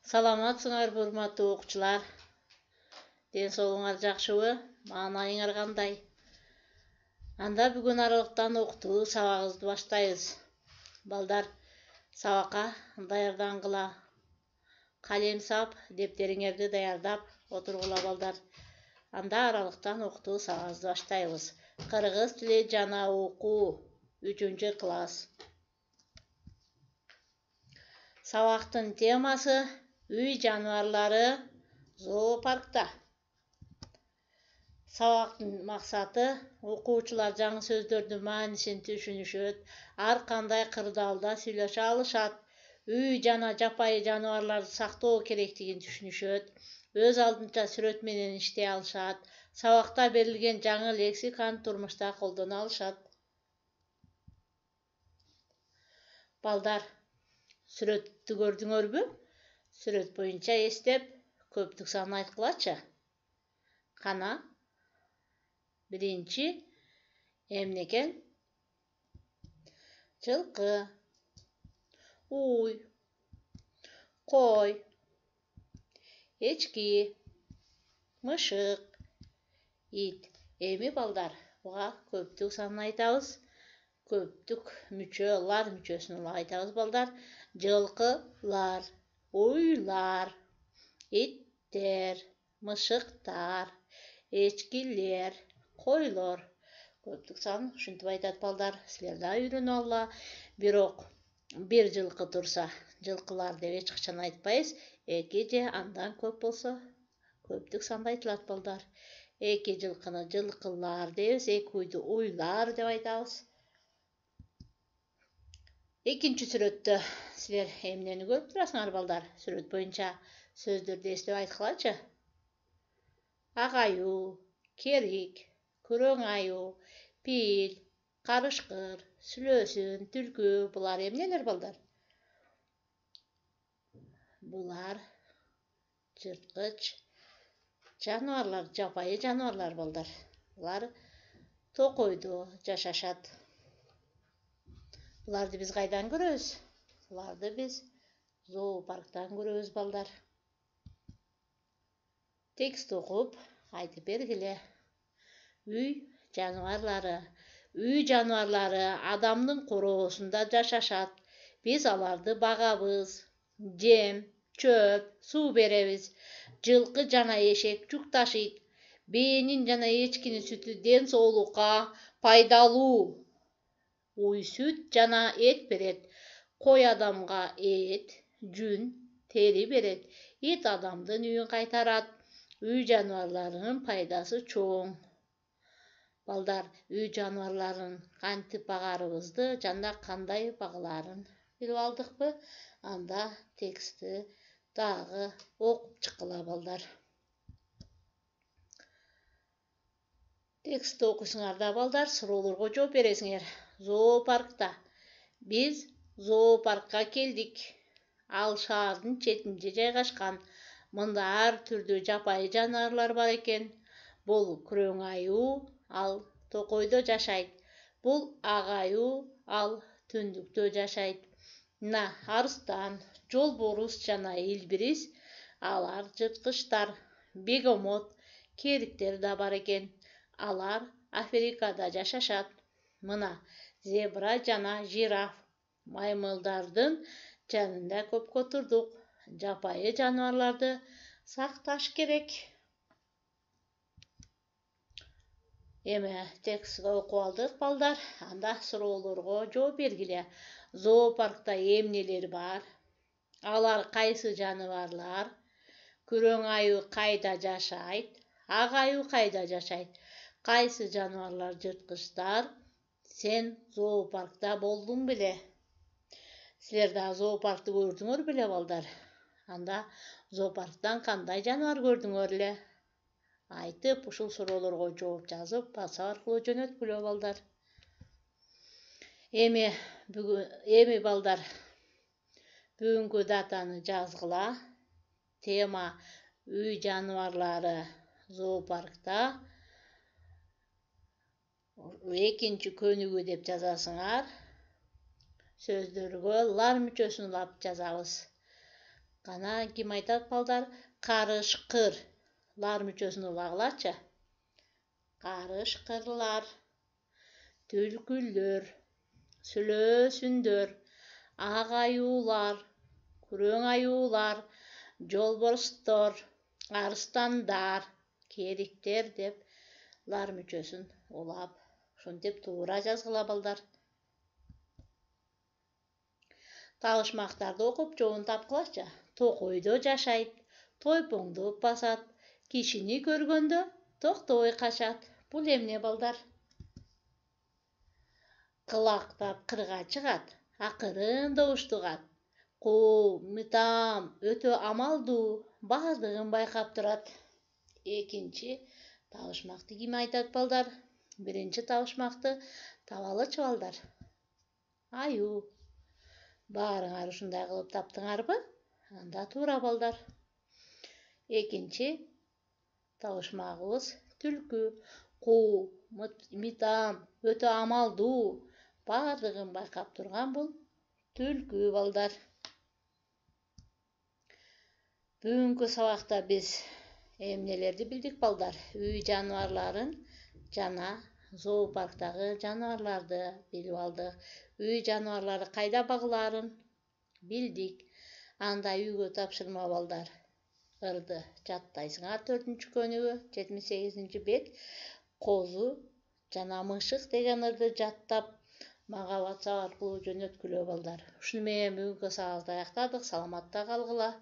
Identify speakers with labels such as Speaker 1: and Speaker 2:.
Speaker 1: Саламатсыңар, урматтуу окуучулар. Ден соолуңар жакшыбы? Маанайыңар кандай? Анда бүгүн аралыктан окутуу сабагыбызды баштайбыз. Балдар, сабакка даярдангыла. Калем сап, дептериңерди даярдап отургула балдар. Анда аралыктан окутуу сабагыбызды баштайбыз. Кыргыз тили жана окуу 3-класс. Сабактын темасы үй жаныбарлары зоопаркта. Сабактын максаты окуучулар жаңы сөздөрдүн маанисин түшүнүшөт, ар кандай кырдаалда сүйлөшө алышат, үй жана жапайы жаныбарларды сактоо керектигин түшүнүшөт, өз алдынча сүрөт менен иштей алышат, сабакта берилген жаңы лексиканы турмушта колдоно алышат. Балдар, сүрөттү көрдүңөрбү? Сүрөт боюнча эстеп, көптүк санын айткылачы. Кана, биринчи эмне экен? Жылкы, уй, кой, эчки, мышык, ит. Эми балдар, буга көптүк санын айтабыз. Көптүк мүчө, лар мүчөсүн айтабыз балдар. Жылкылар, уйлар, иттер, мышыктар, эчкилер, койлор. Көптүк сан ушинтип айтат балдар. Силер да үйрөнүп алла. Бирок бир жылкы турса, жылкылар деп эч качан айтпайбыз. Эки же андан көп болсо көптүк санда айтылат балдар. Эки жылкыны жылкылар дейбиз, эки уйду уйлар деп айтабыз. Экинчи сүрөттө силер эмнени көрүп турасыңар балдар? Сүрөт боюнча сөздөрдү эстеп айткылачы. Ак аюу, керик, күрөң аюу, пил, карышкыр, сүлөөсүн, түлкү, булар эмнелер балдар? Булар жырткыч жаныбарлар, жапайы жаныбарлар балдар. Булар токойдо жашашат. Буларды биз кайдан көрөбүз? Буларды биз зоопарктан көрөбүз балдар. Текст окуп, айтып бергиле. Үй жаныбарлары. Үй жаныбарлары адамдын короосунда жашашат. Биз аларды багабыз, жем, чөп, суу беребиз. Жылкы жана эшек жүк ташыйт. Бээнин жана эчкинин сүтү ден соолукка пайдалуу. Уй сүт жана эт берет. Кой адамга эт, жүн, тери берет. Ит адамдын үйүн кайтарат. Үй жаныбарларынын пайдасы чоң. Балдар, үй жаныбарларын кантип багарыбызды жана кандай багылаарын билип алдыкпы? Анда текстти дагы окуп чыккыла балдар. Текстти окуйсуңар да балдар, суроолорго жооп бересиңер. Зоопаркта. Биз зоопаркка келдик. Ал шаардын четинде жайгашкан. Мында ар түрдүү жапайы жаныбарлар бар экен. Бул күрөң аюу, ал токойдо жашайт. Бул ак аюу, ал түндүктө жашайт. Мына арыстан, жолборус жана илбирис, алар жырткычтар. Бегемот, кериктер да бар экен. Алар Африкада жашашат. Мына зебра жана жираф. Маймылдардын жанында көпкө турдук. Жапайы жаныбарларды сакташ керек. Эми текстти окуп алдык балдар. Анда суроолорго жооп бергиле. Зоопаркта эмнелер бар? Алар кайсы жаныбарлар? Күрөң аюу кайда жашайт? Ак аюу кайда жашайт? Кайсы жаныбарлар жырткычтар? Сен зоопаркта болдуң беле? Силер да зоопаркты көрдүңөр беле балдар? Анда зоопарктан кандай жаныбар көрдүңөр эле? Айтып, ушул суроолорго жооп жазып, WhatsApp аркылуу жөнөткүлө балдар. Эми балдар, бүгүнкү датаны жазгыла. Тема үй жаныбарлары зоопаркта. Экинчи көнүгүү деп жазасыңар. Сөздөргө лар мүчөсүн улап жазабыз. Гана ким айтат балдар? Карышкырлар мүчөсүн улагылачы. Карышкырлар, түлкүлөр, сүлөөсүндөр, ак аюулар, күрөң аюулар, жолборстор, арыстандар, кериктер деп лар мүчөсүн улап, ушинтип туура жазгыла балдар. Табышмактарды окуп жоон тапкылачы. Токойдо жашайт, тойпоңду басат, кишини көргөндө токтобой качат. Бул эмне балдар? Кылактап кырга чыгат, акырын добушту угат. Куу, мытам, өтө амалдуу, баардыгын байкап турат. Экинчи табышмакты ким айтат балдар? Биринчи табышмакты табалычы балдар. Аю. Баарыңар ушундай кылып таптыңарбы? Анда туура балдар. Экинчи табышмагыбыз түлкү. Куу, мытам, өтө амалдуу, баардыгын байкап турган бул түлкү балдар. Бүгүнкү сабакта биз эмнелерди билдик балдар? Үй жаныбарларын жана зоопарктагы жаныбарларды билип алдык. Үй жаныбарлары кайда багылаарын билдик. Анда үйгө тапшырма балдар. Ырды жаттайсыңар 4-чү көнүгө 78-ci бет. Козу жана мышык деген ырды жаттап мага WhatsApp аркылуу жөнөткүлө балдар. Ушуну менен бүгүнкү сабакты аяктадык. Саламатта калгыла.